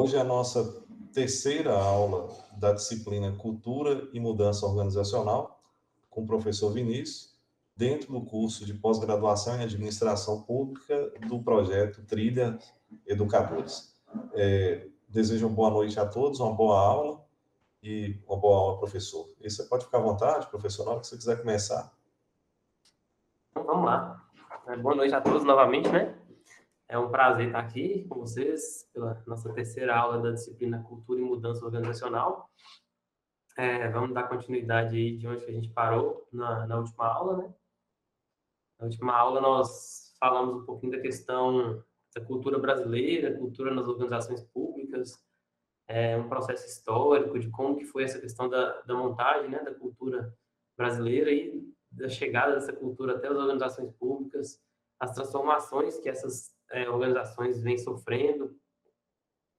Hoje é a nossa terceira aula da disciplina Cultura e Mudança Organizacional, com o professor Vinícius, dentro do curso de pós-graduação em Administração Pública do projeto Trilha Educadores. Desejo uma boa noite a todos, uma boa aula e uma boa aula, professor. E você pode ficar à vontade, professor, na hora que você quiser começar. Então, vamos lá. Boa noite a todos novamente, né? É um prazer estar aqui com vocês pela nossa terceira aula da disciplina Cultura e Mudança Organizacional. Vamos dar continuidade aí de onde a gente parou na última aula, né? Na última aula nós falamos um pouquinho da questão da cultura brasileira, cultura nas organizações públicas, um processo histórico de como que foi essa questão da montagem, né, da cultura brasileira e da chegada dessa cultura até as organizações públicas, as transformações que essas organizações vêm sofrendo,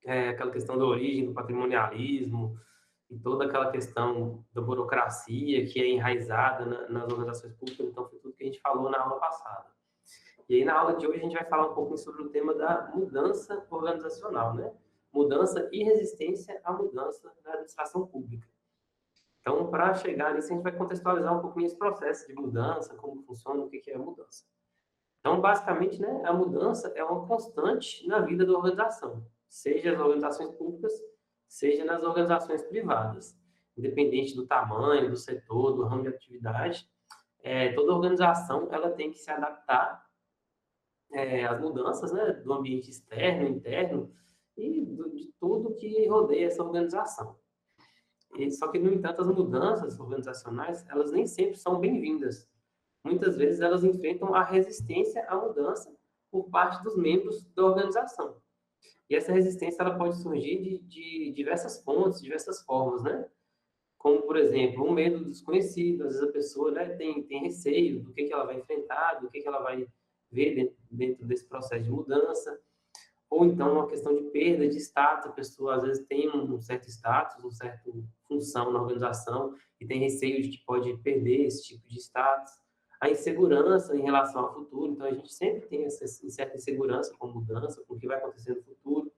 aquela questão da origem do patrimonialismo e toda aquela questão da burocracia que é enraizada nas organizações públicas. Então, foi tudo que a gente falou na aula passada. E aí, na aula de hoje, a gente vai falar um pouquinho sobre o tema da mudança organizacional, né? Mudança e resistência à mudança na administração pública. Então, para chegar nisso, a gente vai contextualizar um pouquinho esse processo de mudança, como funciona, o que é a mudança. Então, basicamente, né, a mudança é uma constante na vida da organização, seja nas organizações públicas, seja nas organizações privadas. Independente do tamanho, do setor, do ramo de atividade, toda organização ela tem que se adaptar às mudanças, né, do ambiente externo, interno, e de tudo que rodeia essa organização. Só que, no entanto, as mudanças organizacionais, elas nem sempre são bem-vindas. Muitas vezes elas enfrentam a resistência à mudança por parte dos membros da organização. E essa resistência ela pode surgir de diversas fontes, diversas formas, né? Como, por exemplo, um medo do desconhecido. Às vezes a pessoa, né, tem receio do que ela vai enfrentar, do que ela vai ver dentro desse processo de mudança. Ou então uma questão de perda de status, a pessoa às vezes tem um certo status, uma certa função na organização e tem receio de que pode perder esse tipo de status. A insegurança em relação ao futuro, então a gente sempre tem essa certa insegurança com mudança, com o que vai acontecer no futuro.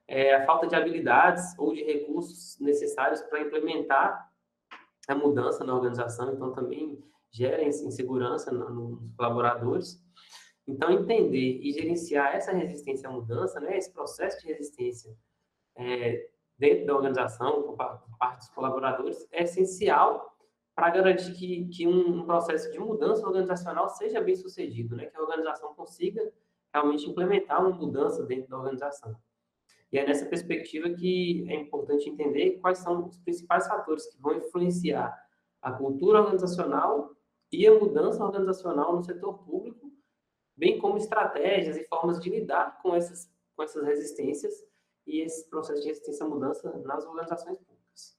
A falta de habilidades ou de recursos necessários para implementar a mudança na organização, então também gera insegurança nos colaboradores. Então, entender e gerenciar essa resistência à mudança, né, esse processo de resistência dentro da organização, por parte dos colaboradores, é essencial para garantir que um processo de mudança organizacional seja bem sucedido, né, que a organização consiga realmente implementar uma mudança dentro da organização. E é nessa perspectiva que é importante entender quais são os principais fatores que vão influenciar a cultura organizacional e a mudança organizacional no setor público, bem como estratégias e formas de lidar com essas resistências e esse processo de resistência à mudança nas organizações públicas.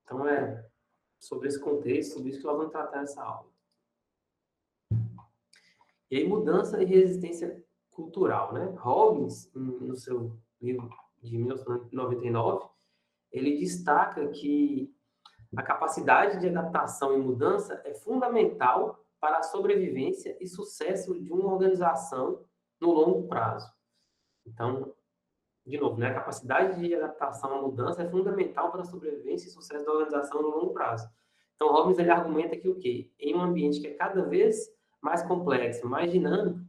Então, é sobre esse contexto, sobre isso que nós vamos tratar nessa aula. E aí, mudança e resistência cultural, né? Robbins, no seu livro de 1999, ele destaca que a capacidade de adaptação e mudança é fundamental para a sobrevivência e sucesso de uma organização no longo prazo. Então, de novo, né, a capacidade de adaptação à mudança é fundamental para a sobrevivência e sucesso da organização no longo prazo. Então, Robbins ele argumenta que o quê? Em um ambiente que é cada vez mais complexo, mais dinâmico,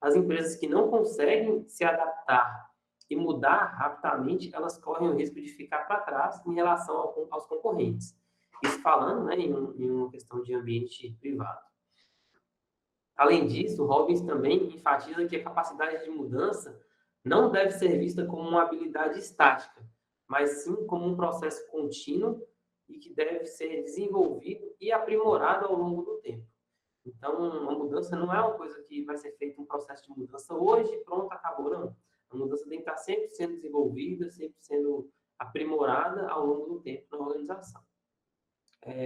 as empresas que não conseguem se adaptar e mudar rapidamente, elas correm o risco de ficar para trás em relação aos concorrentes. Isso falando, né, em uma questão de ambiente privado. Além disso, Robbins também enfatiza que a capacidade de mudança não deve ser vista como uma habilidade estática, mas sim como um processo contínuo e que deve ser desenvolvido e aprimorado ao longo do tempo. Então, uma mudança não é uma coisa que vai ser feita um processo de mudança hoje, pronto, acabou, não. A mudança tem que estar sempre sendo desenvolvida, sempre sendo aprimorada ao longo do tempo na organização.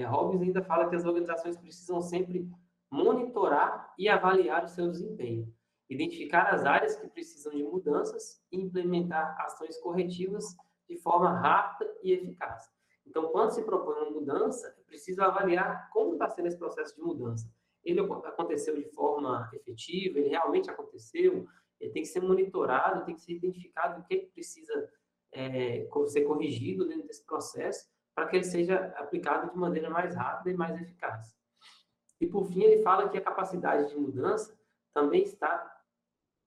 Robbins ainda fala que as organizações precisam sempre monitorar e avaliar o seu desempenho, identificar as áreas que precisam de mudanças e implementar ações corretivas de forma rápida e eficaz. Então, quando se propõe uma mudança, é preciso avaliar como está sendo esse processo de mudança. Ele aconteceu de forma efetiva? Ele realmente aconteceu? ele tem que ser monitorado, tem que ser identificado o que precisa ser corrigido dentro desse processo para que ele seja aplicado de maneira mais rápida e mais eficaz. E, por fim, ele fala que a capacidade de mudança também está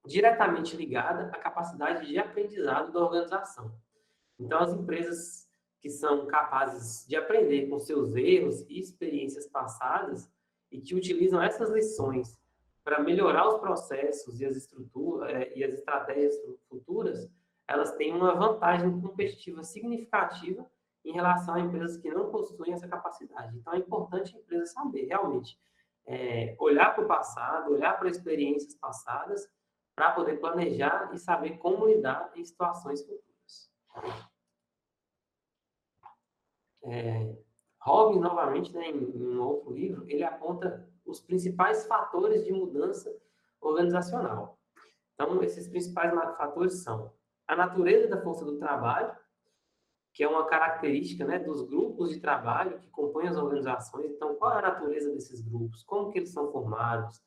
diretamente ligada à capacidade de aprendizado da organização. Então, as empresas que são capazes de aprender com seus erros e experiências passadas e que utilizam essas lições para melhorar os processos e as estratégias futuras, elas têm uma vantagem competitiva significativa em relação a empresas que não possuem essa capacidade. Então, é importante a empresa saber, realmente, olhar para o passado, olhar para experiências passadas, para poder planejar e saber como lidar em situações futuras. Robbins, novamente, né, em um outro livro, ele aponta os principais fatores de mudança organizacional. Então, esses principais fatores são a natureza da força do trabalho, que é uma característica, né, dos grupos de trabalho que compõem as organizações. Então, qual é a natureza desses grupos? Como que eles são formados?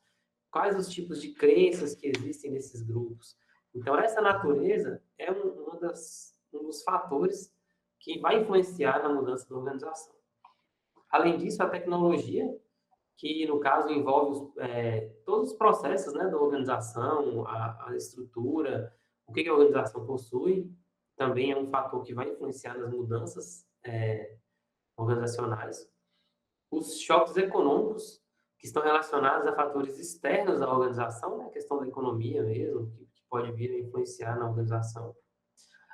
Quais os tipos de crenças que existem nesses grupos? Então, essa natureza é um dos fatores que vai influenciar na mudança da organização. Além disso, a tecnologia, que no caso envolve todos os processos, né, da organização, a estrutura, o que a organização possui, também é um fator que vai influenciar nas mudanças organizacionais. Os choques econômicos, que estão relacionados a fatores externos à organização, né, a questão da economia mesmo, que pode vir a influenciar na organização.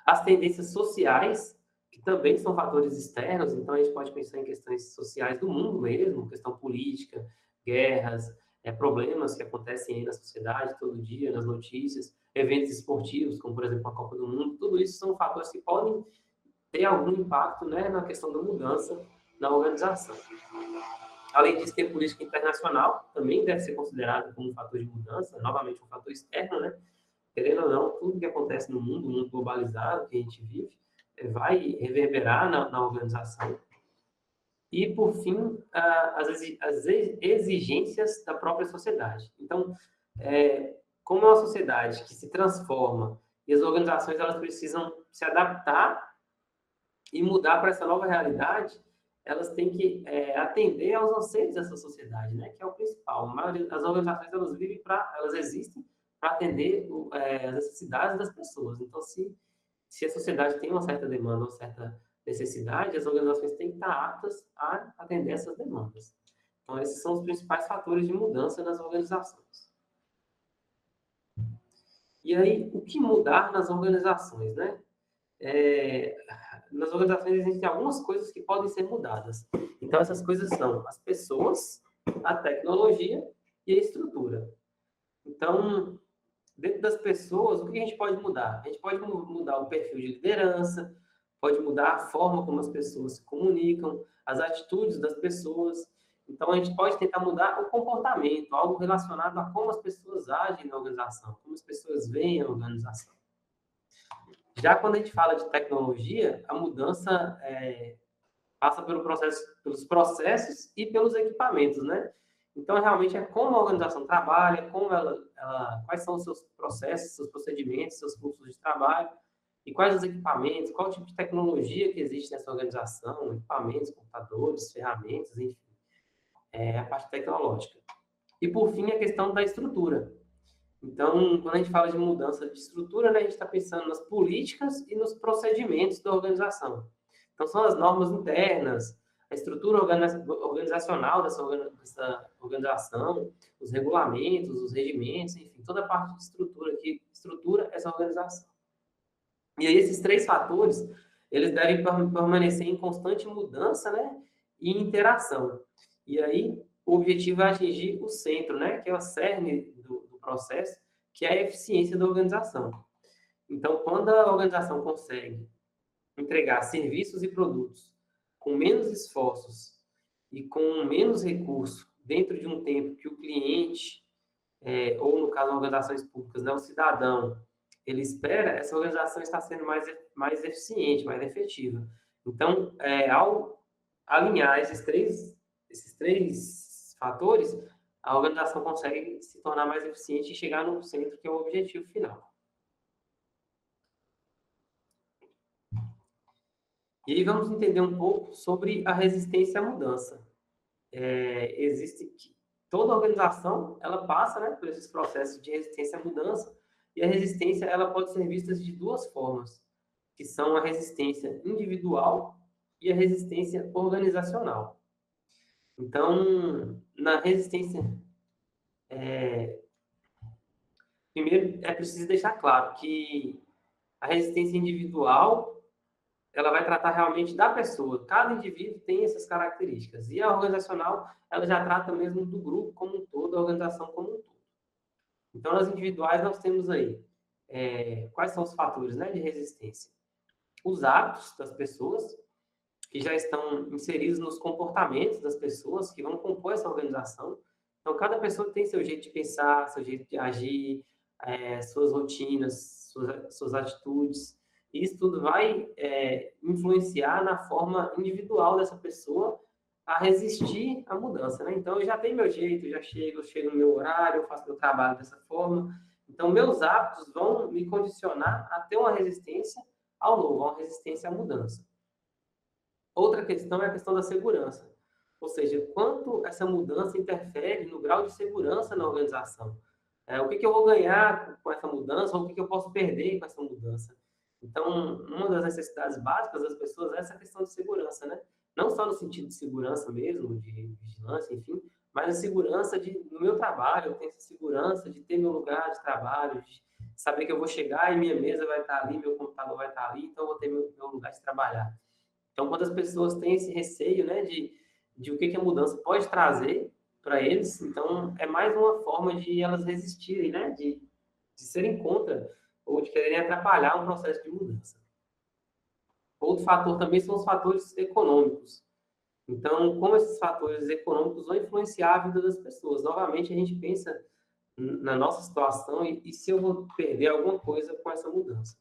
As tendências sociais, que também são fatores externos, então a gente pode pensar em questões sociais do mundo mesmo, questão política, guerras, problemas que acontecem aí na sociedade todo dia, nas notícias, eventos esportivos, como por exemplo a Copa do Mundo, tudo isso são fatores que podem ter algum impacto, né, na questão da mudança na organização. Além disso, tem política internacional, também deve ser considerado como um fator de mudança, novamente um fator externo, né? Querendo ou não, tudo que acontece no mundo globalizado que a gente vive, vai reverberar na organização. E, por fim, as exigências da própria sociedade. Então, como é uma sociedade que se transforma e as organizações elas precisam se adaptar e mudar para essa nova realidade, elas têm que atender aos anseios dessa sociedade, né? Que é o principal. A maioria das organizações elas existem para atender as necessidades das pessoas. Então, se a sociedade tem uma certa demanda, uma certa necessidade, as organizações têm que estar aptas a atender essas demandas. Então, esses são os principais fatores de mudança nas organizações. E aí, o que mudar nas organizações, né? Nas organizações existem algumas coisas que podem ser mudadas. Então, essas coisas são as pessoas, a tecnologia e a estrutura. Então, dentro das pessoas, o que a gente pode mudar? A gente pode mudar o perfil de liderança, pode mudar a forma como as pessoas se comunicam, as atitudes das pessoas. Então, a gente pode tentar mudar o comportamento, algo relacionado a como as pessoas agem na organização, como as pessoas veem a organização. Já quando a gente fala de tecnologia, a mudança passa pelos processos e pelos equipamentos, né? Então, realmente, é como a organização trabalha, quais são os seus processos, seus procedimentos, seus fluxos de trabalho, e quais os equipamentos, qual o tipo de tecnologia que existe nessa organização, equipamentos, computadores, ferramentas, enfim, a parte tecnológica. E, por fim, a questão da estrutura. Então, quando a gente fala de mudança de estrutura, né, a gente está pensando nas políticas e nos procedimentos da organização. Então, são as normas internas, a estrutura organizacional dessa organização, os regulamentos, os regimentos, enfim, toda a parte de estrutura que estrutura essa organização. E aí, esses três fatores, eles devem permanecer em constante mudança, né, e interação. E aí, o objetivo é atingir o centro, né, que é o cerne do processo, que é a eficiência da organização. Então, quando a organização consegue entregar serviços e produtos com menos esforços e com menos recurso dentro de um tempo que o cliente, ou no caso, organizações públicas, né, o cidadão, ele espera, essa organização está sendo mais eficiente, mais efetiva. Então, ao alinhar esses três fatores, a organização consegue se tornar mais eficiente e chegar no centro, que é o objetivo final. E aí vamos entender um pouco sobre a resistência à mudança. Toda organização, ela passa, né, por esses processos de resistência à mudança, e a resistência ela pode ser vista de duas formas, que são a resistência individual e a resistência organizacional. Então, na resistência, primeiro é preciso deixar claro que a resistência individual ela vai tratar realmente da pessoa. Cada indivíduo tem essas características. E a organizacional, ela já trata mesmo do grupo como um todo, da organização como um todo. Então, nas individuais, nós temos aí quais são os fatores, né, de resistência? Os hábitos das pessoas, que já estão inseridos nos comportamentos das pessoas que vão compor essa organização. Então, cada pessoa tem seu jeito de pensar, seu jeito de agir, suas rotinas, suas atitudes. Isso tudo vai influenciar na forma individual dessa pessoa a resistir à mudança, né? Então, eu já tenho meu jeito, eu chego no meu horário, eu faço meu trabalho dessa forma. Então, meus hábitos vão me condicionar a ter uma resistência ao novo, uma resistência à mudança. Outra questão é a questão da segurança. Ou seja, quanto essa mudança interfere no grau de segurança na organização. O que eu vou ganhar com essa mudança ou o que eu posso perder com essa mudança. Então, uma das necessidades básicas das pessoas é essa questão de segurança, né? Não só no sentido de segurança mesmo, de vigilância, enfim, mas a segurança no meu trabalho, eu tenho essa segurança de ter meu lugar de trabalho, de saber que eu vou chegar e minha mesa vai estar ali, meu computador vai estar ali, então eu vou ter meu lugar de trabalhar. Então, quando as pessoas têm esse receio, né, de o que a mudança pode trazer para eles, então é mais uma forma de elas resistirem, né, de serem contra ou de quererem atrapalhar um processo de mudança. Outro fator também são os fatores econômicos. Então, como esses fatores econômicos vão influenciar a vida das pessoas? Novamente, a gente pensa na nossa situação e se eu vou perder alguma coisa com essa mudança.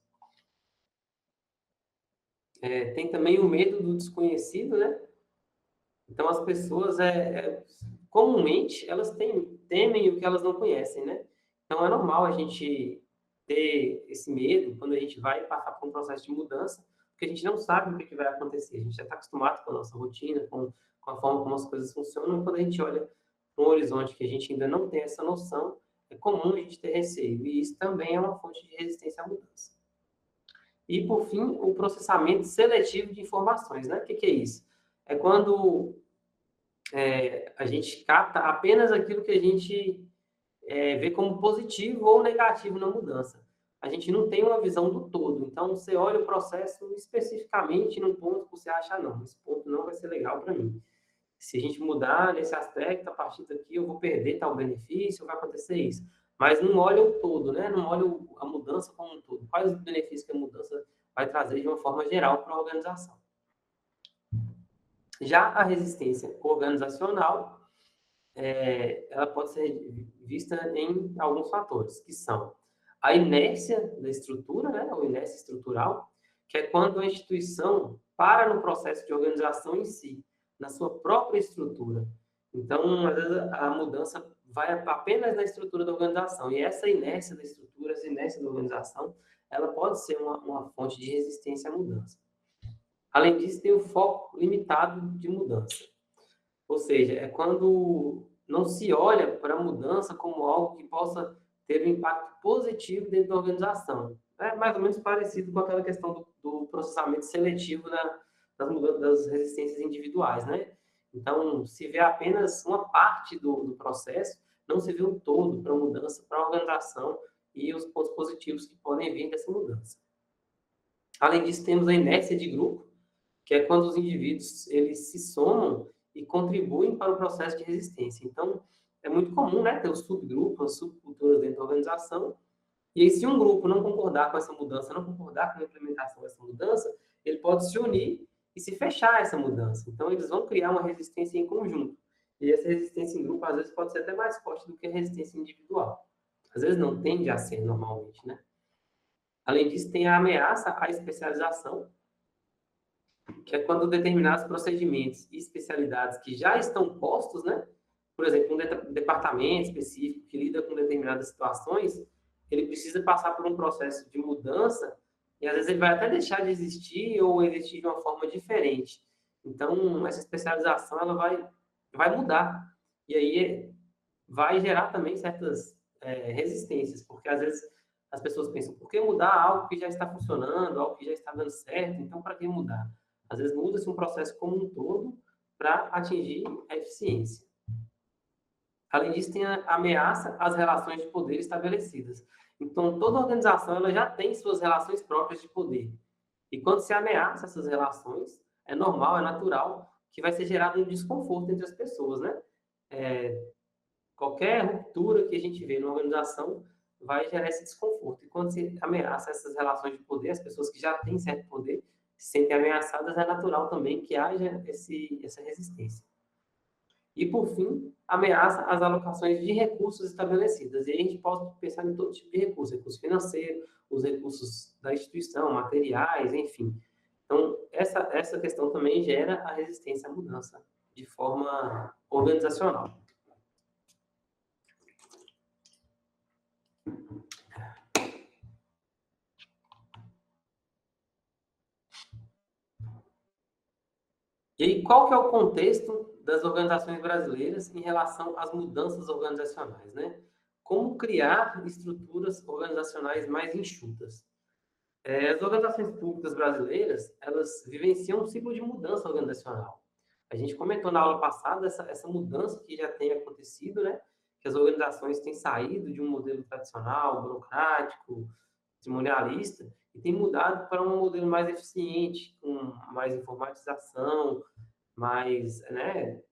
Tem também o medo do desconhecido, né? Então, as pessoas, comumente, elas temem o que elas não conhecem, né? Então, é normal a gente ter esse medo quando a gente vai passar por um processo de mudança, porque a gente não sabe o que vai acontecer. A gente já está acostumado com a nossa rotina, com a forma como as coisas funcionam, e quando a gente olha para um horizonte que a gente ainda não tem essa noção, é comum a gente ter receio, e isso também é uma fonte de resistência à mudança. E, por fim, o processamento seletivo de informações, né? O que é isso? É quando a gente capta apenas aquilo que a gente vê como positivo ou negativo na mudança. A gente não tem uma visão do todo. Então, você olha o processo especificamente num ponto que você acha, não, esse ponto não vai ser legal para mim. Se a gente mudar nesse aspecto, a partir daqui eu vou perder tal benefício, vai acontecer isso. Mas não olha o todo, né? Não olha a mudança como um todo. Quais os benefícios que a mudança vai trazer de uma forma geral para a organização. Já a resistência organizacional, ela pode ser vista em alguns fatores, que são a inércia da estrutura, né? Ou inércia estrutural, que é quando a instituição para no processo de organização em si, na sua própria estrutura. Então, às vezes, a mudança vai apenas na estrutura da organização. E essa inércia da estrutura, essa inércia da organização, ela pode ser uma fonte de resistência à mudança. Além disso, tem o foco limitado de mudança. Ou seja, é quando não se olha para a mudança como algo que possa ter um impacto positivo dentro da organização. É mais ou menos parecido com aquela questão do processamento seletivo das resistências individuais, né? Então, se vê apenas uma parte do processo, não se vê um todo para a mudança, para a organização e os pontos positivos que podem vir dessa mudança. Além disso, temos a inércia de grupo, que é quando os indivíduos eles se somam e contribuem para o processo de resistência. Então, é muito comum, né, ter os subgrupos, as subculturas dentro da organização, e aí, se um grupo não concordar com essa mudança, não concordar com a implementação dessa mudança, ele pode se unir e se fechar a essa mudança. Então, eles vão criar uma resistência em conjunto. E essa resistência em grupo, às vezes, pode ser até mais forte do que a resistência individual. Às vezes, não tende a ser normalmente, né? Além disso, tem a ameaça à especialização, que é quando determinados procedimentos e especialidades que já estão postos, né, por exemplo, um departamento específico que lida com determinadas situações, ele precisa passar por um processo de mudança e às vezes ele vai até deixar de existir ou existir de uma forma diferente. Então, essa especialização ela vai mudar. E aí vai gerar também certas resistências, porque às vezes as pessoas pensam, por que mudar algo que já está funcionando, algo que já está dando certo? Então, para que mudar? Às vezes muda-se um processo como um todo para atingir a eficiência. Além disso, tem a ameaça às relações de poder estabelecidas. Então, toda organização ela já tem suas relações próprias de poder. E quando se ameaça essas relações, é normal, é natural que vai ser gerado um desconforto entre as pessoas, né? Qualquer ruptura que a gente vê numa organização vai gerar esse desconforto. E quando se ameaça essas relações de poder, as pessoas que já têm certo poder se sentem ameaçadas, é natural também que haja essa resistência. E, por fim, ameaça às alocações de recursos estabelecidas. E aí a gente pode pensar em todo tipo de recurso financeiro, os recursos da instituição, materiais, enfim. Então, essa questão também gera a resistência à mudança de forma organizacional. E aí, qual que é o contexto das organizações brasileiras em relação às mudanças organizacionais, né? Como criar estruturas organizacionais mais enxutas? As organizações públicas brasileiras, elas vivenciam um ciclo de mudança organizacional. A gente comentou na aula passada essa mudança que já tem acontecido, né? Que as organizações têm saído de um modelo tradicional, burocrático, patrimonialista, e têm mudado para um modelo mais eficiente, com mais informatização, mais, né,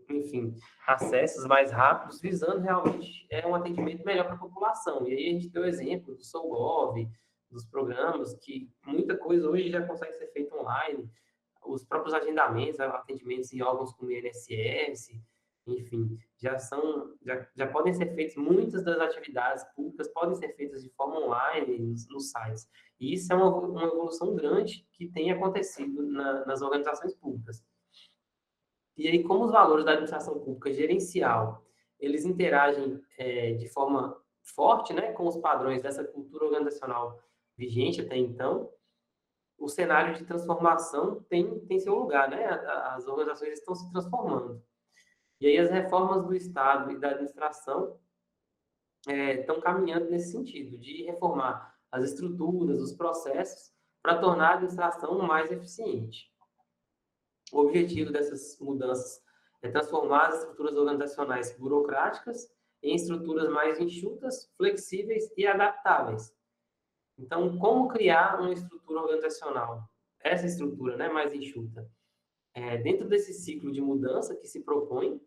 enfim, acessos mais rápidos, visando realmente um atendimento melhor para a população. E aí a gente deu o exemplo do SOGOV, dos programas, que muita coisa hoje já consegue ser feita online, os próprios agendamentos, atendimentos em órgãos como o INSS, enfim, já podem ser feitos, muitas das atividades públicas podem ser feitas de forma online nos sites. E isso é uma evolução grande que tem acontecido nas organizações públicas. E aí, como os valores da administração pública gerencial, eles interagem de forma forte, né, com os padrões dessa cultura organizacional vigente até então, o cenário de transformação tem seu lugar, né? As organizações estão se transformando. E aí as reformas do Estado e da administração estão caminhando nesse sentido, de reformar as estruturas, os processos, para tornar a administração mais eficiente. O objetivo dessas mudanças é transformar as estruturas organizacionais burocráticas em estruturas mais enxutas, flexíveis e adaptáveis. Então, como criar uma estrutura organizacional? Essa estrutura, né, mais enxuta. Dentro desse ciclo de mudança que se propõe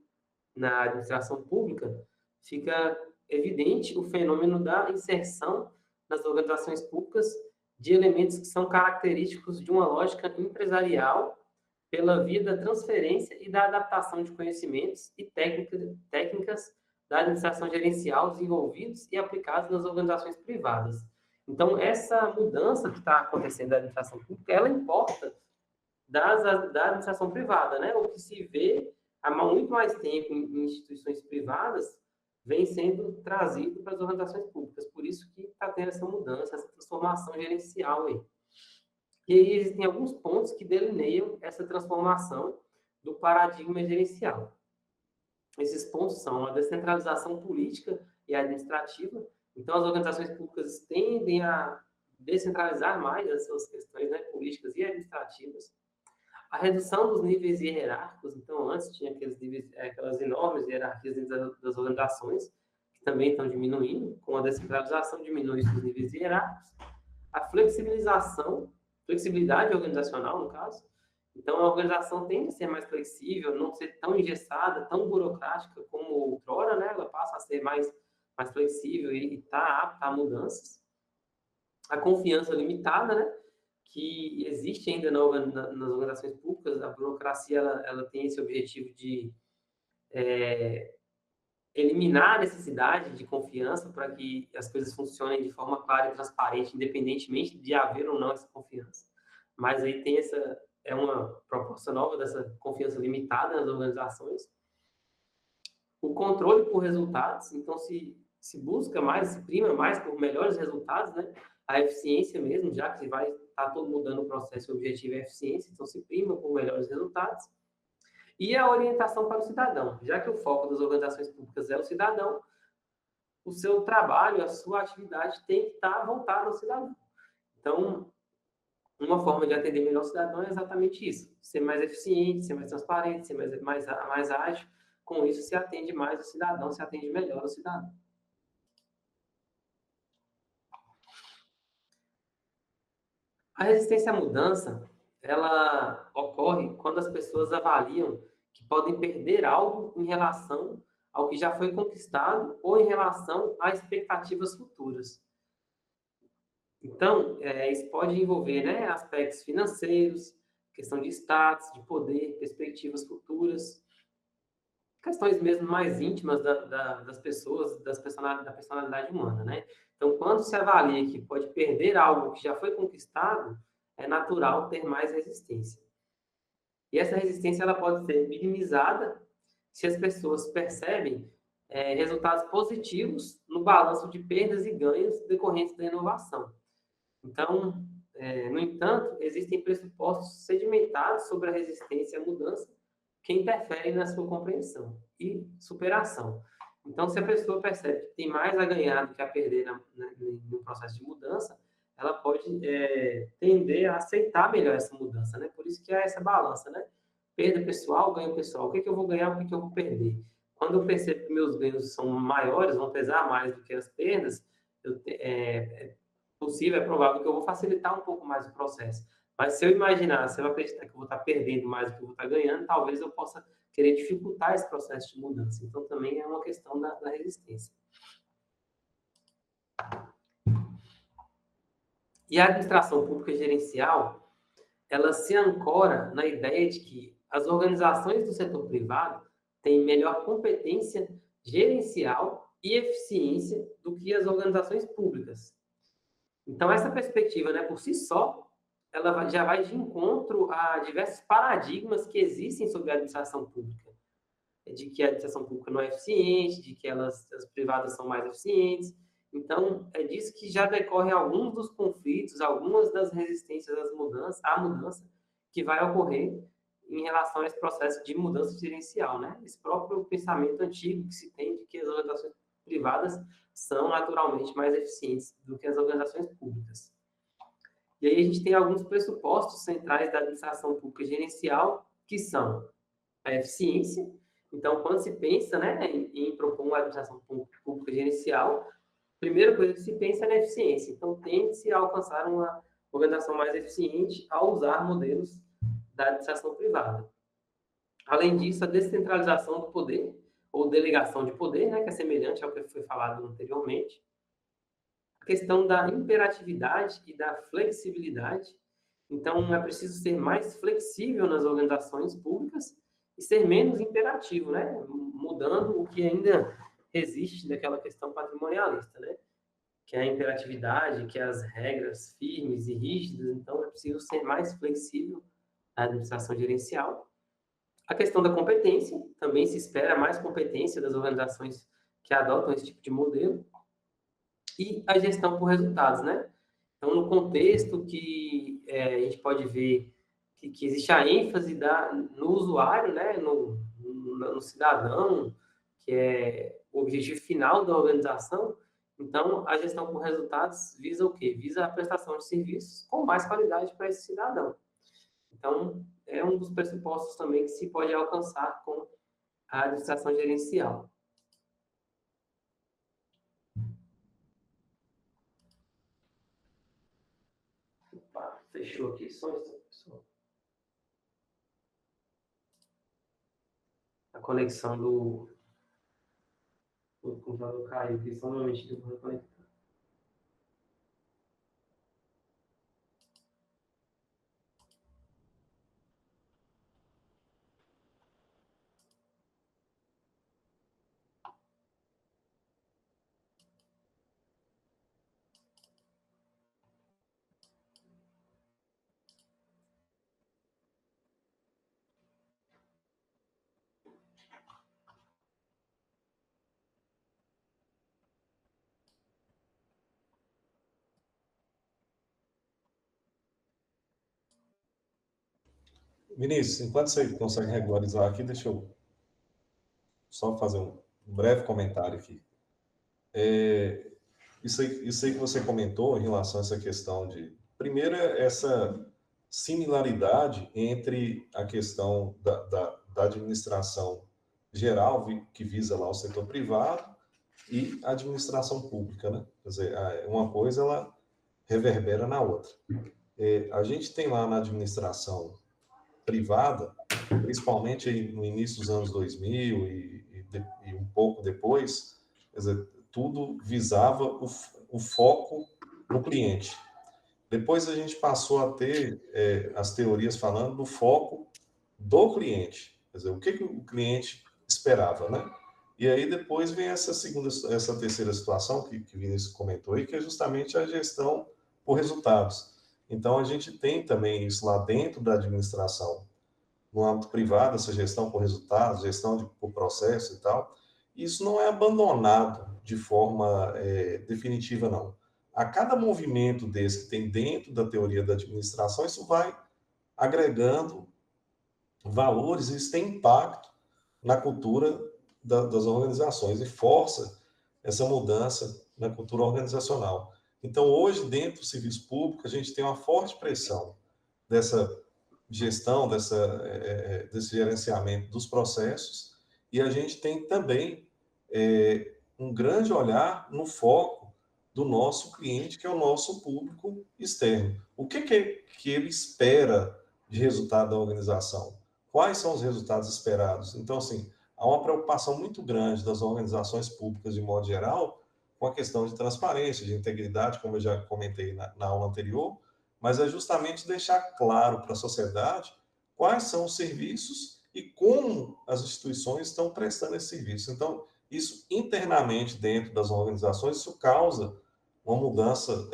na administração pública, fica evidente o fenômeno da inserção nas organizações públicas de elementos que são característicos de uma lógica empresarial pela via da transferência e da adaptação de conhecimentos e técnicas da administração gerencial desenvolvidos e aplicados nas organizações privadas. Então, essa mudança que está acontecendo da administração pública, ela importa da administração privada, né? O que se vê há muito mais tempo em instituições privadas vem sendo trazido para as organizações públicas. Por isso que está tendo essa mudança, essa transformação gerencial aí. E aí existem alguns pontos que delineiam essa transformação do paradigma gerencial. Esses pontos são a descentralização política e administrativa. Então, as organizações públicas tendem a descentralizar mais as suas questões, né, políticas e administrativas. A redução dos níveis hierárquicos. Então, antes tinha aqueles níveis, aquelas enormes hierarquias dentro das organizações, que também estão diminuindo. Com a descentralização, diminui os níveis hierárquicos. A flexibilidade organizacional, no caso. Então, a organização tende a ser mais flexível, não ser tão engessada, tão burocrática como outrora, né? Ela passa a ser mais flexível e está apta a mudanças. A confiança limitada, né? Que existe ainda nas organizações públicas. A burocracia ela tem esse objetivo de eliminar a necessidade de confiança para que as coisas funcionem de forma clara e transparente, independentemente de haver ou não essa confiança. Mas aí tem uma proposta nova dessa confiança limitada nas organizações. o controle por resultados, então se busca mais, se prima mais por melhores resultados, né? A eficiência mesmo, já que vai estar todo mudando o processo, o objetivo é a eficiência, então se prima por melhores resultados. E a orientação para o cidadão, já que o foco das organizações públicas é o cidadão, o seu trabalho, a sua atividade tem que estar voltada ao cidadão. Então, uma forma de atender melhor o cidadão é exatamente isso: ser mais eficiente, ser mais transparente, ser mais ágil. Com isso, se atende mais o cidadão, se atende melhor o cidadão. A resistência à mudança, ela ocorre quando as pessoas avaliam que podem perder algo em relação ao que já foi conquistado ou em relação a expectativas futuras. Então, isso pode envolver, né, aspectos financeiros, questão de status, de poder, perspectivas futuras, questões mesmo mais íntimas das pessoas, da personalidade humana, né? Então, quando se avalia que pode perder algo que já foi conquistado, é natural ter mais resistência. E essa resistência ela pode ser minimizada se as pessoas percebem resultados positivos no balanço de perdas e ganhos decorrentes da inovação. Então, no entanto, existem pressupostos sedimentados sobre a resistência à mudança que interferem na sua compreensão e superação. Então, se a pessoa percebe que tem mais a ganhar do que a perder no processo de mudança, ela pode tender a aceitar melhor essa mudança, né? Por isso que há essa balança, né? Perda pessoal, ganho pessoal. O que eu vou ganhar, o que eu vou perder? Quando eu percebo que meus ganhos são maiores, vão pesar mais do que as perdas, possível, é provável que eu vou facilitar um pouco mais o processo. Mas se eu imaginar, se eu acreditar que eu vou estar perdendo mais do que eu vou estar ganhando, talvez eu possa querer dificultar esse processo de mudança. Então, também é uma questão da resistência. E a administração pública gerencial, ela se ancora na ideia de que as organizações do setor privado têm melhor competência gerencial e eficiência do que as organizações públicas. Então, essa perspectiva, né, por si só, ela já vai de encontro a diversos paradigmas que existem sobre a administração pública. De que a administração pública não é eficiente, de que as privadas são mais eficientes. Então, é disso que já decorrem alguns dos conflitos, algumas das resistências à mudança que vai ocorrer em relação a esse processo de mudança gerencial, né? Esse próprio pensamento antigo que se tem de que as organizações privadas são naturalmente mais eficientes do que as organizações públicas. E aí a gente tem alguns pressupostos centrais da administração pública gerencial, que são a eficiência. Então, quando se pensa, né, em propor uma administração pública gerencial, a primeira coisa que se pensa é na eficiência. Então, tende-se a alcançar uma organização mais eficiente ao usar modelos da administração privada. Além disso, a descentralização do poder, ou delegação de poder, né, que é semelhante ao que foi falado anteriormente. A questão da imperatividade e da flexibilidade. Então, é preciso ser mais flexível nas organizações públicas e ser menos imperativo, né? Mudando o que ainda existe daquela questão patrimonialista, né? Que é a imperatividade, que é as regras firmes e rígidas. Então, é preciso ser mais flexível na administração gerencial. A questão da competência, também se espera mais competência das organizações que adotam esse tipo de modelo. E a gestão por resultados, né? Então, no contexto que a gente pode ver que existe a ênfase no usuário, né? No cidadão, que é o objetivo final da organização. Então, a gestão por resultados visa o quê? Visa a prestação de serviços com mais qualidade para esse cidadão. Então, é um dos pressupostos também que se pode alcançar com a administração gerencial. Opa, fechou aqui, só a conexão do computador caiu, que só normalmente eu vou reconectar. Vinícius, enquanto você consegue regularizar aqui, deixa eu só fazer um breve comentário aqui. Isso aí que você comentou em relação a essa questão de. Primeiro, essa similaridade entre a questão da administração geral, que visa lá o setor privado, e a administração pública, né? Quer dizer, uma coisa ela reverbera na outra. A gente tem lá na administração privada, principalmente aí no início dos anos 2000 e um pouco depois, quer dizer, tudo visava o foco no cliente. Depois a gente passou a ter as teorias falando do foco do cliente, quer dizer, o que o cliente esperava, né? E aí depois vem essa terceira situação que Vinícius comentou aí, que é justamente a gestão por resultados. Então a gente tem também isso lá dentro da administração, no âmbito privado, essa gestão por resultados, gestão por processo e tal. Isso não é abandonado de forma definitiva, não. A cada movimento desse que tem dentro da teoria da administração, isso vai agregando valores, isso tem impacto na cultura das organizações e força essa mudança na cultura organizacional. Então, hoje, dentro do serviço público, a gente tem uma forte pressão dessa gestão, desse gerenciamento dos processos, e a gente tem também um grande olhar no foco do nosso cliente, que é o nosso público externo. O que ele espera de resultado da organização? Quais são os resultados esperados? Então, assim, há uma preocupação muito grande das organizações públicas, de modo geral, com a questão de transparência, de integridade, como eu já comentei na aula anterior, mas é justamente deixar claro para a sociedade quais são os serviços e como as instituições estão prestando esse serviço. Então, isso internamente dentro das organizações, isso causa uma mudança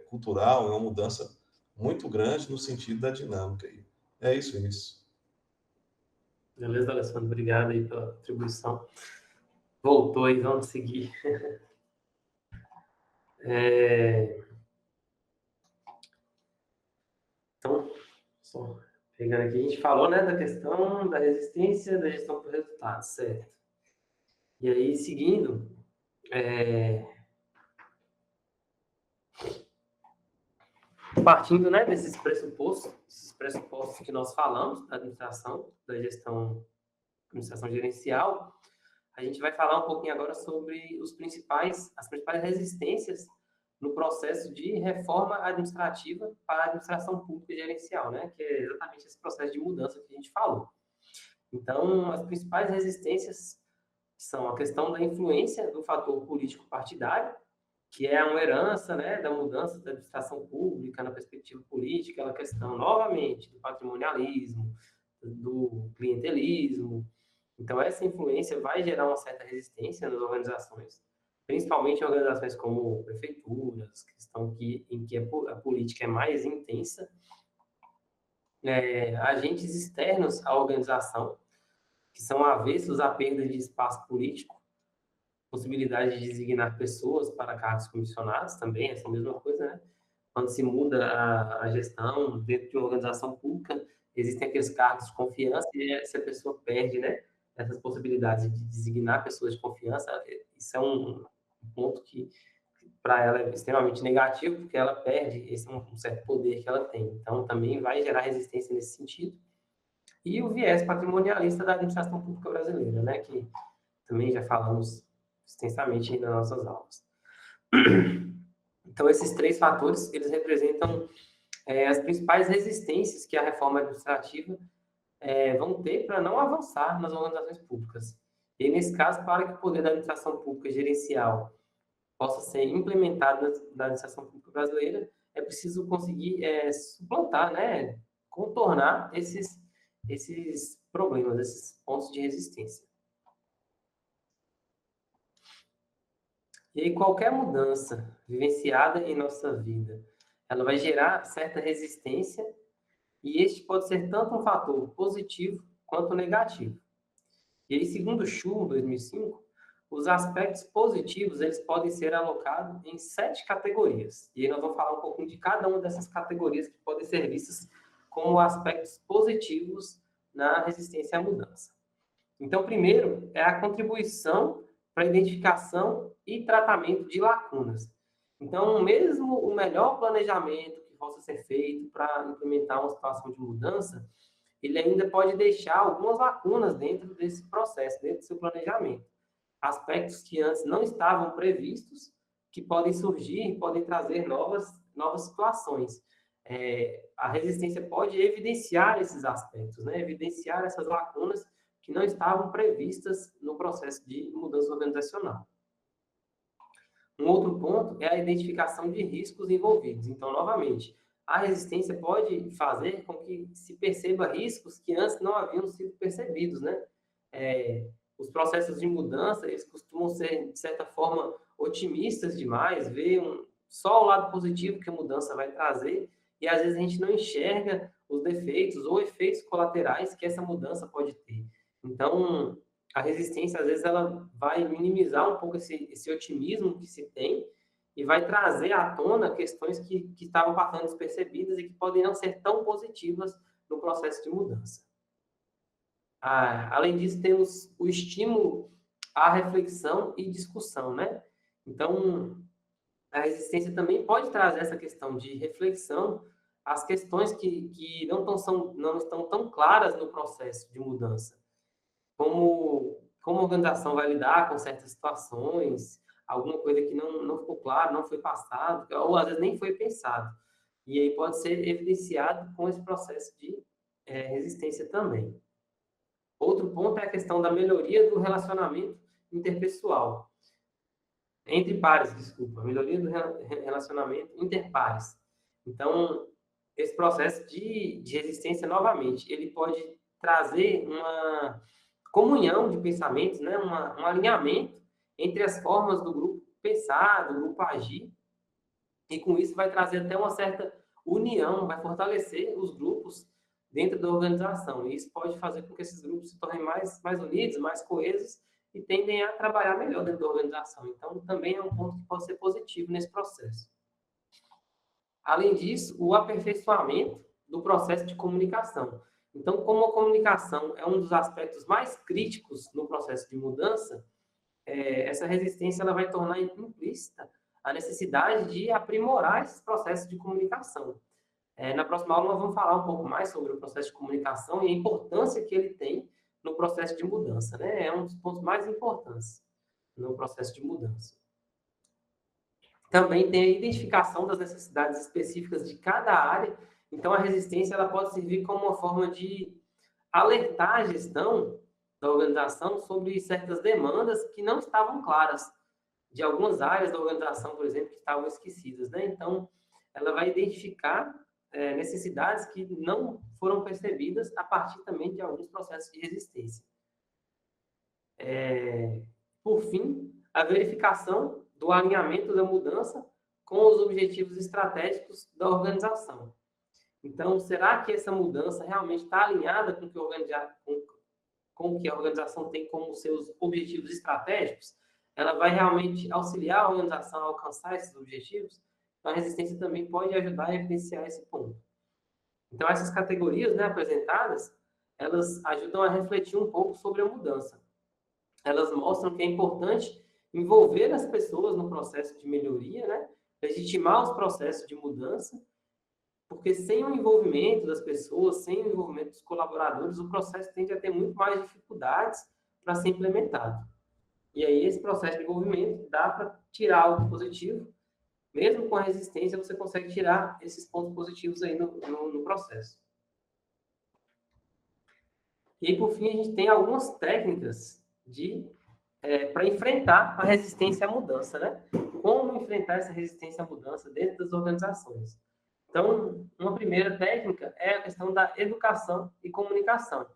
cultural, uma mudança muito grande no sentido da dinâmica. É isso, Vinícius. Beleza, Alessandro? Obrigado aí pela contribuição. Voltou aí, vamos seguir. Então, só pegando aqui, a gente falou, né, da questão da resistência, da gestão por resultados, certo? E aí, seguindo, partindo, né, desses pressupostos que nós falamos da administração, da administração gerencial, a gente vai falar um pouquinho agora sobre as principais resistências no processo de reforma administrativa para a administração pública e gerencial, né? Que é exatamente esse processo de mudança que a gente falou. Então, as principais resistências são a questão da influência do fator político partidário, que é uma herança, né, da mudança da administração pública na perspectiva política, aquela questão, novamente, do patrimonialismo, do clientelismo. Então, essa influência vai gerar uma certa resistência nas organizações, principalmente em organizações como prefeituras, em que a política é mais intensa. Agentes externos à organização, que são avessos à perda de espaço político, possibilidade de designar pessoas para cargos comissionados também, essa mesma coisa, né? Quando se muda a gestão dentro de uma organização pública, existem aqueles cargos de confiança e essa pessoa perde, né, essas possibilidades de designar pessoas de confiança. Isso é um ponto que para ela é extremamente negativo, porque ela perde um certo poder que ela tem. Então, também vai gerar resistência nesse sentido. E o viés patrimonialista da administração pública brasileira, né, que também já falamos extensamente nas nossas aulas. Então, esses três fatores, eles representam as principais resistências que a reforma administrativa vão ter para não avançar nas organizações públicas. E, nesse caso, para que o poder da administração pública gerencial possa ser implementado na administração pública brasileira, é preciso conseguir suplantar, né, contornar esses problemas, esses pontos de resistência. E aí, qualquer mudança vivenciada em nossa vida, ela vai gerar certa resistência, e este pode ser tanto um fator positivo quanto negativo. E aí, segundo Schuh, 2005, os aspectos positivos eles podem ser alocados em 7 categorias. E aí nós vamos falar um pouquinho de cada uma dessas categorias que podem ser vistas como aspectos positivos na resistência à mudança. Então, primeiro, é a contribuição para a identificação e tratamento de lacunas. Então, mesmo o melhor planejamento que possa ser feito para implementar uma situação de mudança, ele ainda pode deixar algumas lacunas dentro desse processo, dentro do seu planejamento. Aspectos que antes não estavam previstos, que podem surgir, podem trazer novas situações. A resistência pode evidenciar esses aspectos, né? Evidenciar essas lacunas que não estavam previstas no processo de mudança organizacional. Um outro ponto é a identificação de riscos envolvidos. Então, novamente, a resistência pode fazer com que se perceba riscos que antes não haviam sido percebidos, né? Os processos de mudança, eles costumam ser, de certa forma, otimistas demais, ver só o lado positivo que a mudança vai trazer, e às vezes a gente não enxerga os defeitos ou efeitos colaterais que essa mudança pode ter. Então, a resistência, às vezes, ela vai minimizar um pouco esse otimismo que se tem e vai trazer à tona questões que estavam passando despercebidas e que podem não ser tão positivas no processo de mudança. Além disso, temos o estímulo à reflexão e discussão, né? Então, a resistência também pode trazer essa questão de reflexão às questões que não estão tão claras no processo de mudança. Como a organização vai lidar com certas situações, alguma coisa que não ficou claro, não foi passado, ou às vezes nem foi pensado. E aí pode ser evidenciado com esse processo de resistência também. Outro ponto é a questão da melhoria do relacionamento interpessoal. Entre pares, desculpa. Melhoria do relacionamento interpares. Então, esse processo de resistência, novamente, ele pode trazer uma comunhão de pensamentos, né? Um alinhamento entre as formas do grupo pensar, do grupo agir, e com isso vai trazer até uma certa união, vai fortalecer os grupos dentro da organização. E isso pode fazer com que esses grupos se tornem mais unidos, mais coesos e tendem a trabalhar melhor dentro da organização. Então, também é um ponto que pode ser positivo nesse processo. Além disso, o aperfeiçoamento do processo de comunicação. Então, como a comunicação é um dos aspectos mais críticos no processo de mudança, essa resistência ela vai tornar implícita a necessidade de aprimorar esses processos de comunicação. Na próxima aula, nós vamos falar um pouco mais sobre o processo de comunicação e a importância que ele tem no processo de mudança, né? É um dos pontos mais importantes no processo de mudança. Também tem a identificação das necessidades específicas de cada área. Então, a resistência ela pode servir como uma forma de alertar a gestão da organização sobre certas demandas que não estavam claras, de algumas áreas da organização, por exemplo, que estavam esquecidas, né? Então, ela vai identificar necessidades que não foram percebidas a partir também de alguns processos de resistência. Por fim, a verificação do alinhamento da mudança com os objetivos estratégicos da organização. Então, será que essa mudança realmente está alinhada com o que a organização tem como seus objetivos estratégicos? Ela vai realmente auxiliar a organização a alcançar esses objetivos? Então, a resistência também pode ajudar a evidenciar esse ponto. Então, essas categorias, né, apresentadas, elas ajudam a refletir um pouco sobre a mudança. Elas mostram que é importante envolver as pessoas no processo de melhoria, né? Legitimar os processos de mudança, porque sem o envolvimento das pessoas, sem o envolvimento dos colaboradores, o processo tende a ter muito mais dificuldades para ser implementado. E aí, esse processo de envolvimento dá para tirar algo positivo, mesmo com a resistência, você consegue tirar esses pontos positivos aí no processo. E aí, por fim, a gente tem algumas técnicas para enfrentar a resistência à mudança, né? Como enfrentar essa resistência à mudança dentro das organizações. Então, uma primeira técnica é a questão da educação e comunicação.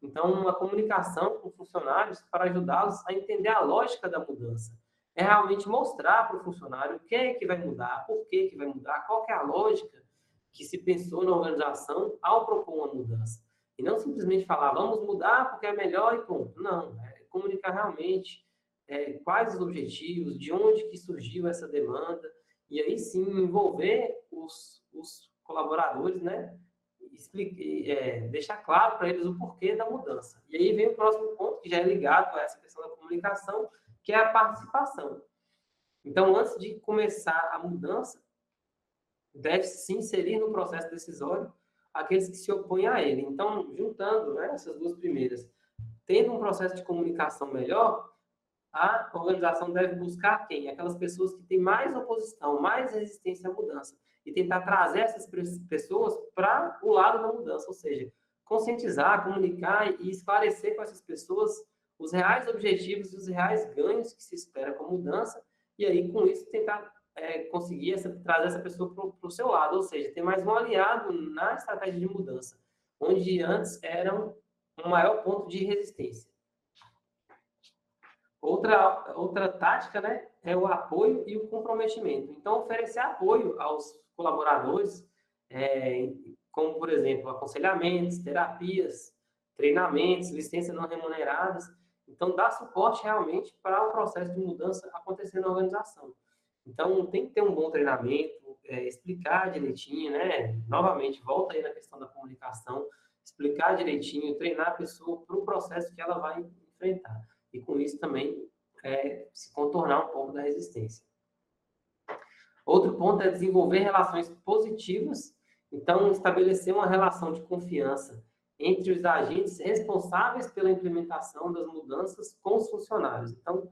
Então, uma comunicação com funcionários para ajudá-los a entender a lógica da mudança. É realmente mostrar para o funcionário o que é que vai mudar, por que vai mudar, qual que é a lógica que se pensou na organização ao propor uma mudança. E não simplesmente falar, vamos mudar porque é melhor e ponto. Não, comunicar realmente quais os objetivos, de onde que surgiu essa demanda, e aí sim envolver os colaboradores, né? deixar claro para eles o porquê da mudança. E aí vem o próximo ponto, que já é ligado a essa questão da comunicação, que é a participação. Então, antes de começar a mudança, deve-se se inserir no processo decisório aqueles que se opõem a ele. Então, juntando, né, essas duas primeiras, tendo um processo de comunicação melhor, a organização deve buscar quem? Aquelas pessoas que têm mais oposição, mais resistência à mudança, e tentar trazer essas pessoas para o lado da mudança, ou seja, conscientizar, comunicar e esclarecer com essas pessoas os reais objetivos e os reais ganhos que se espera com a mudança, e aí, com isso, tentar conseguir trazer essa pessoa para o seu lado, ou seja, ter mais um aliado na estratégia de mudança, onde antes era um maior ponto de resistência. Outra tática, né, é o apoio e o comprometimento. Então, oferecer apoio aos colaboradores, como, por exemplo, aconselhamentos, terapias, treinamentos, licenças não remuneradas. Então, dar suporte realmente para o processo de mudança acontecer na organização. Então, tem que ter um bom treinamento, explicar direitinho, né? Novamente, volta aí na questão da comunicação, explicar direitinho, treinar a pessoa para o processo que ela vai enfrentar. E com isso também se contornar um pouco da resistência. Outro ponto é desenvolver relações positivas. Então, estabelecer uma relação de confiança entre os agentes responsáveis pela implementação das mudanças com os funcionários. Então,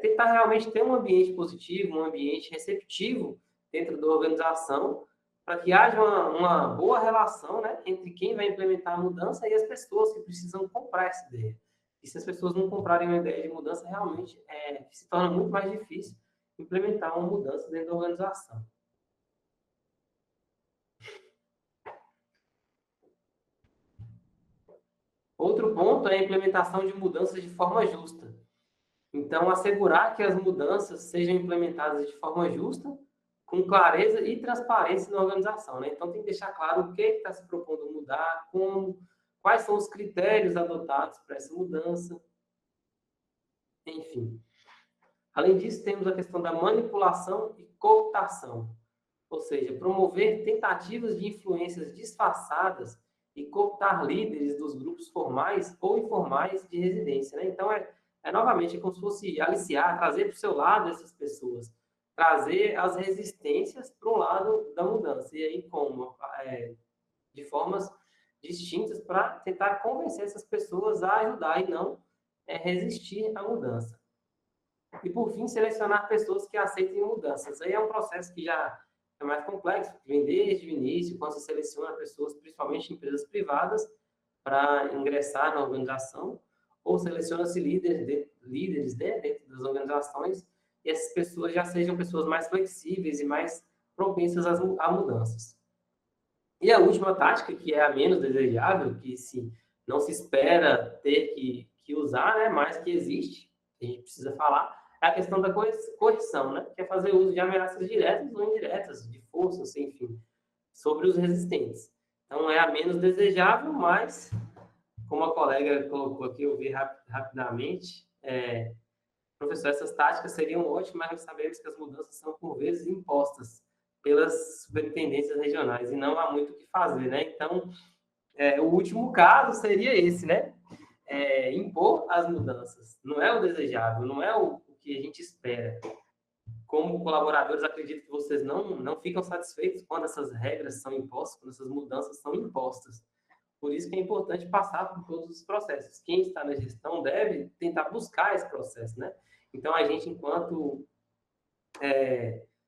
tentar realmente ter um ambiente positivo, um ambiente receptivo dentro da organização, para que haja uma boa relação, né, entre quem vai implementar a mudança e as pessoas que precisam comprar essa ideia. E se as pessoas não comprarem uma ideia de mudança, realmente se torna muito mais difícil implementar uma mudança dentro da organização. Outro ponto é a implementação de mudanças de forma justa. Então, assegurar que as mudanças sejam implementadas de forma justa, com clareza e transparência na organização, né? Então, tem que deixar claro o que está se propondo mudar, quais são os critérios adotados para essa mudança, enfim. Além disso, temos a questão da manipulação e cooptação, ou seja, promover tentativas de influências disfarçadas e cooptar líderes dos grupos formais ou informais de residência, né? Então, novamente, é como se fosse aliciar, trazer para o seu lado essas pessoas, trazer as resistências para o lado da mudança. E aí, como? De formas distintas para tentar convencer essas pessoas a ajudar e não resistir à mudança. E, por fim, selecionar pessoas que aceitem mudanças. Aí é um processo que já é mais complexo, que vem desde o início, quando se seleciona pessoas, principalmente em empresas privadas, para ingressar na organização, ou seleciona-se líderes dentro das organizações, e essas pessoas já sejam pessoas mais flexíveis e mais propensas a mudanças. E a última tática, que é a menos desejável, que não se espera ter que usar, né, mas que existe, a gente precisa falar, é a questão da coerção, né, que é fazer uso de ameaças diretas ou indiretas, de forças, enfim, sobre os resistentes. Então, é a menos desejável, mas, como a colega colocou aqui, eu vi rapidamente, professor, essas táticas seriam ótimas, mas nós sabemos que as mudanças são, por vezes, impostas pelas superintendências regionais, e não há muito o que fazer, né? Então, o último caso seria esse, né? Impor as mudanças. Não é o desejável, não é o que a gente espera. Como colaboradores, acredito que vocês não ficam satisfeitos quando essas regras são impostas, quando essas mudanças são impostas. Por isso que é importante passar por todos os processos. Quem está na gestão deve tentar buscar esse processo, né? Então, a gente, enquanto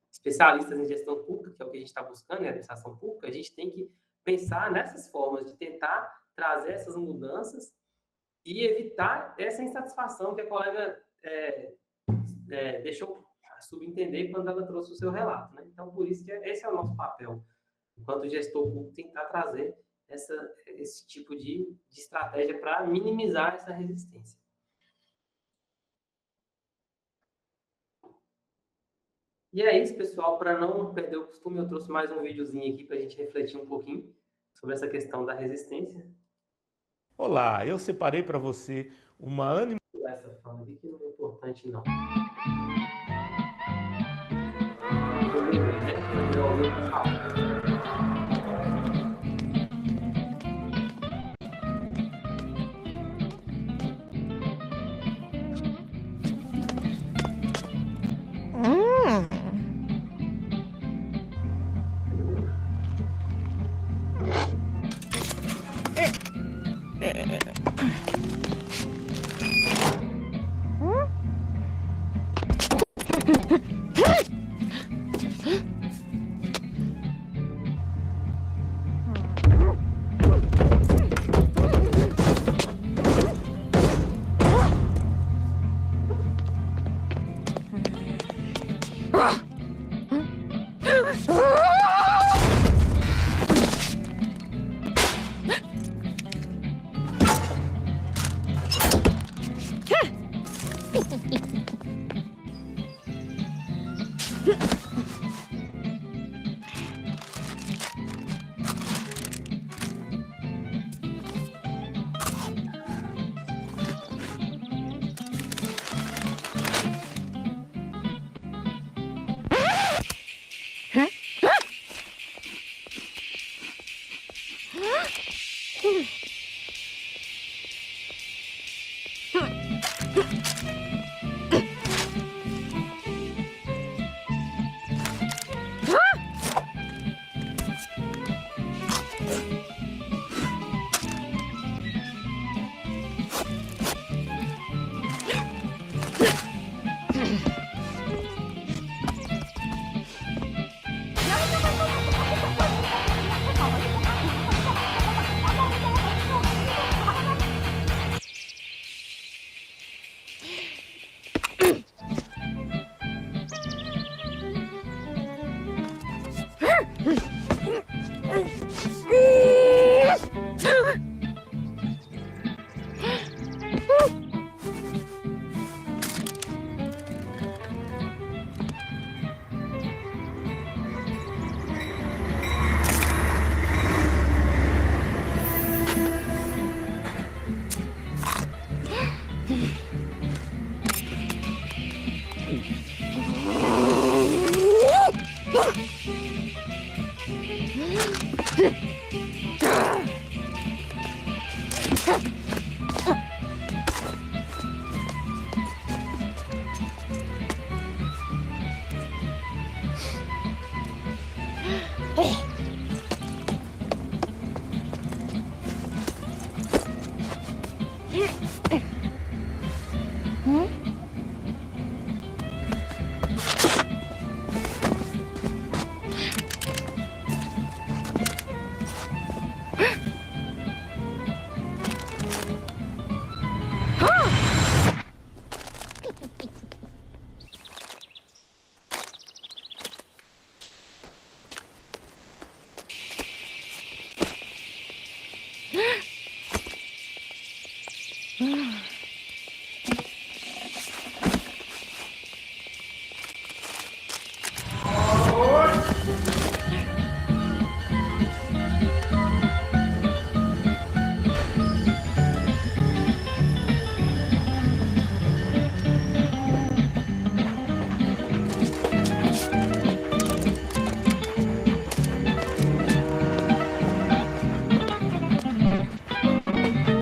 especialistas em gestão pública, que é o que a gente está buscando, em administração pública, a gente tem que pensar nessas formas de tentar trazer essas mudanças e evitar essa insatisfação que a colega deixou subentender quando ela trouxe o seu relato, né? Então, por isso que esse é o nosso papel, enquanto gestor público, tentar trazer esse tipo de estratégia para minimizar essa resistência. E é isso, pessoal. Para não perder o costume, eu trouxe mais um videozinho aqui para a gente refletir um pouquinho sobre essa questão da resistência. Olá, eu separei para você uma Essa fala aqui que não é importante, não.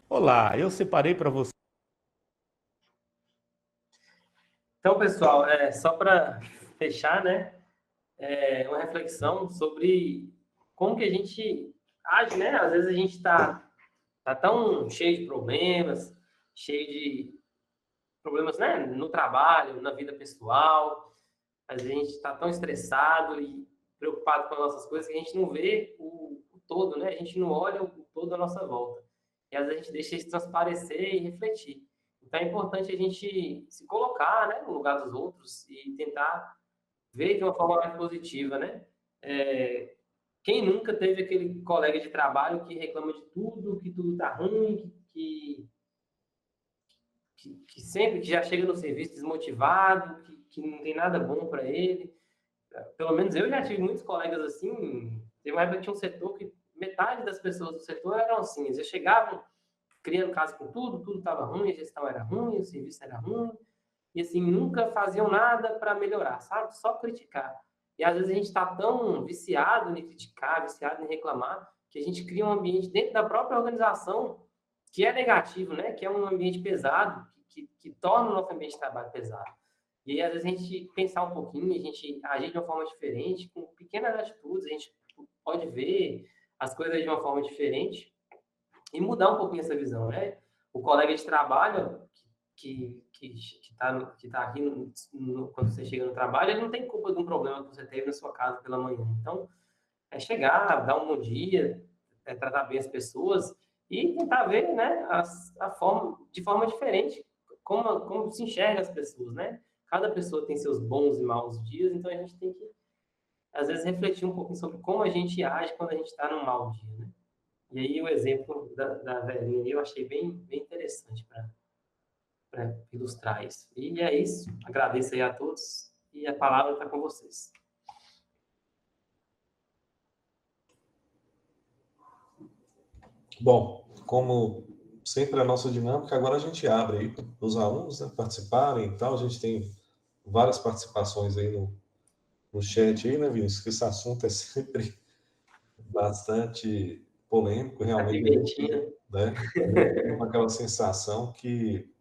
Olá, eu separei para você. Então, pessoal, só para fechar, né, uma reflexão sobre como que a gente age, né? Às vezes a gente tá tão cheio de problemas, cheio de problemas, né, no trabalho, na vida pessoal. Às vezes a gente está tão estressado e preocupado com as nossas coisas que a gente não vê o todo, né? A gente não olha o todo à nossa volta. E às vezes a gente deixa isso transparecer e refletir. Então é importante a gente se colocar, né, no lugar dos outros e tentar ver de uma forma mais positiva, né? Quem nunca teve aquele colega de trabalho que reclama de tudo, que tudo tá ruim, que sempre que já chega no serviço desmotivado, que não tem nada bom para ele? Pelo menos eu já tive muitos colegas assim. Teve uma época que tinha um setor que metade das pessoas do setor eram assim. Eles chegavam criando caso com tudo estava ruim, a gestão era ruim, o serviço era ruim, e assim, nunca faziam nada para melhorar, sabe? Só criticar. E às vezes a gente está tão viciado em criticar, viciado em reclamar, que a gente cria um ambiente dentro da própria organização que é negativo, né? Que é um ambiente pesado, que torna o nosso ambiente de trabalho pesado. E aí, às vezes, a gente pensar um pouquinho, a gente agir de uma forma diferente, com pequenas atitudes, a gente pode ver as coisas de uma forma diferente e mudar um pouquinho essa visão, né? O colega de trabalho que tá aqui quando você chega no trabalho, ele não tem culpa de um problema que você teve na sua casa pela manhã. Então, é chegar, dar um bom dia, tratar bem as pessoas e tentar ver, né, de forma diferente como se enxerga as pessoas, né? Cada pessoa tem seus bons e maus dias, então a gente tem que, às vezes, refletir um pouquinho sobre como a gente age quando a gente está num mau dia, né? E aí o exemplo da velhinha eu achei bem interessante para ilustrar isso. E é isso. Agradeço aí a todos e a palavra está com vocês. Bom, como sempre a nossa dinâmica, agora a gente abre aí para os alunos, né, participarem e tal. A gente tem várias participações aí no chat aí, né, Vinícius? Que esse assunto é sempre bastante polêmico, A realmente, pimentinha. né? Com aquela sensação que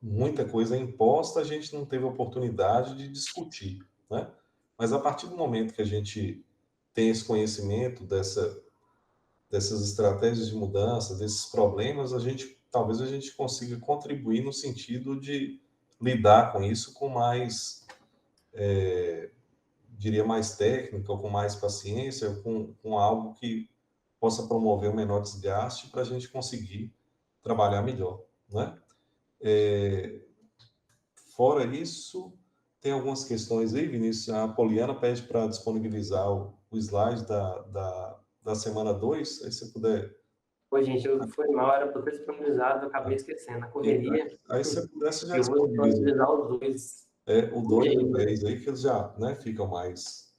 muita coisa é imposta, a gente não teve oportunidade de discutir, né? Mas a partir do momento que a gente tem esse conhecimento dessas estratégias de mudança, desses problemas, talvez a gente consiga contribuir no sentido de lidar com isso com mais, diria, mais técnica, ou com mais paciência, ou com algo que possa promover um menor desgaste para a gente conseguir trabalhar melhor, né? Fora isso, tem algumas questões aí, Vinícius. A Poliana pede para disponibilizar o slide da semana 2. Aí se puder. Pô, gente, foi mal, era para ter disponibilizado, eu acabei esquecendo, a correria. Aí se puder, você já Eu vou disponibiliza disponibilizar os dois. o 2 e o 10 aí, que eles já, né, ficam mais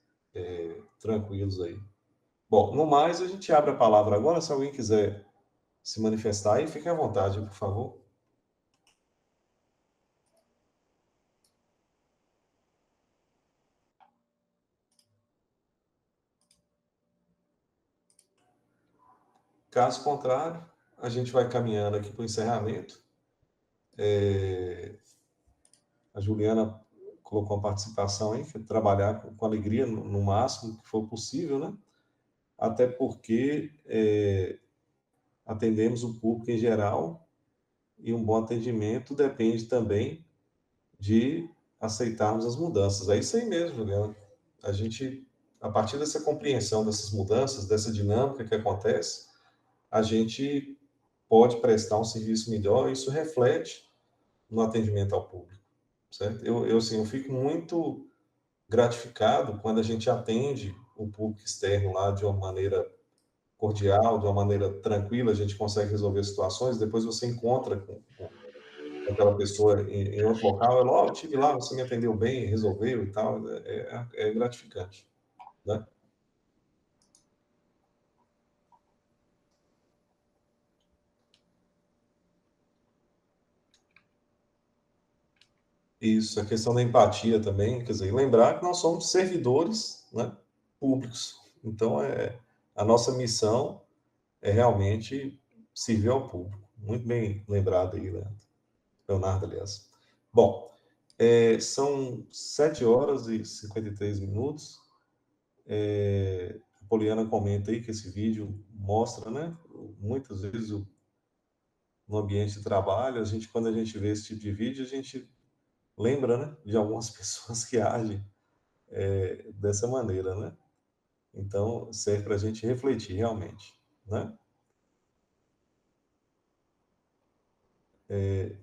tranquilos aí. Bom, no mais, a gente abre a palavra agora. Se alguém quiser se manifestar aí, fique à vontade, por favor. Caso contrário, a gente vai caminhando aqui para o encerramento. A Juliana colocou uma participação aí, que é trabalhar com alegria no máximo que for possível, né? Até porque atendemos o público em geral e um bom atendimento depende também de aceitarmos as mudanças. É isso aí mesmo, Juliana. A gente, a partir dessa compreensão dessas mudanças, dessa dinâmica que acontece, a gente pode prestar um serviço melhor e isso reflete no atendimento ao público, certo? Eu fico muito gratificado quando a gente atende o público externo lá de uma maneira cordial, de uma maneira tranquila, a gente consegue resolver situações, depois você encontra com aquela pessoa em outro local, ela, eu estive lá, você me atendeu bem, resolveu e tal, é gratificante, né? Isso, a questão da empatia também, quer dizer, lembrar que nós somos servidores, né, públicos, então a nossa missão é realmente servir ao público. Muito bem lembrado aí, Leonardo, aliás. Bom, são 7 horas e 53 minutos. A Poliana comenta aí que esse vídeo mostra, né, muitas vezes no ambiente de trabalho, quando a gente vê esse tipo de vídeo, a gente lembra, né, de algumas pessoas que agem dessa maneira, né? Então, serve para a gente refletir realmente, né?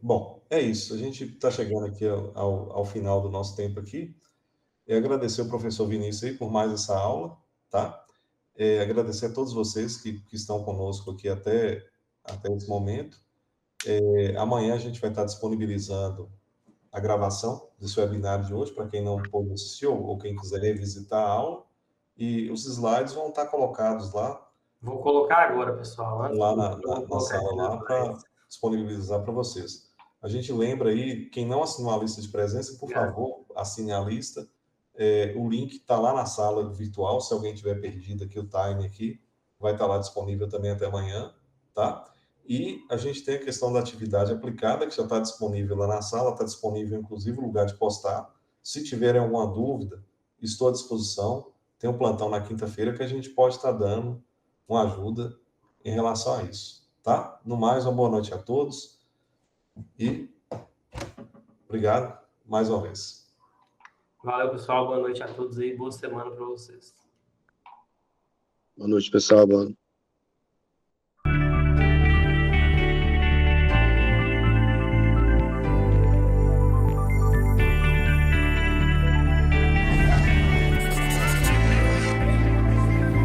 Bom, é isso. A gente está chegando aqui ao final do nosso tempo aqui. E agradecer ao professor Vinícius aí por mais essa aula, tá? Agradecer a todos vocês que estão conosco aqui até esse momento. Amanhã a gente vai estar disponibilizando a gravação desse webinar de hoje, para quem não pôde assistir ou quem quiser revisitar a aula. E os slides vão estar colocados lá. Vou colocar agora, pessoal. Lá na sala lá para disponibilizar para vocês. A gente lembra aí, quem não assinou a lista de presença, por favor, assine a lista. O link está lá na sala virtual, se alguém tiver perdido aqui o time aqui, vai estar lá disponível também até amanhã, tá? E a gente tem a questão da atividade aplicada, que já está disponível lá na sala, está disponível inclusive o lugar de postar. Se tiverem alguma dúvida, estou à disposição. Tem um plantão na quinta-feira que a gente pode estar dando uma ajuda em relação a isso, tá? No mais, uma boa noite a todos e obrigado mais uma vez. Valeu, pessoal. Boa noite a todos aí. Boa semana para vocês. Boa noite, pessoal. Boa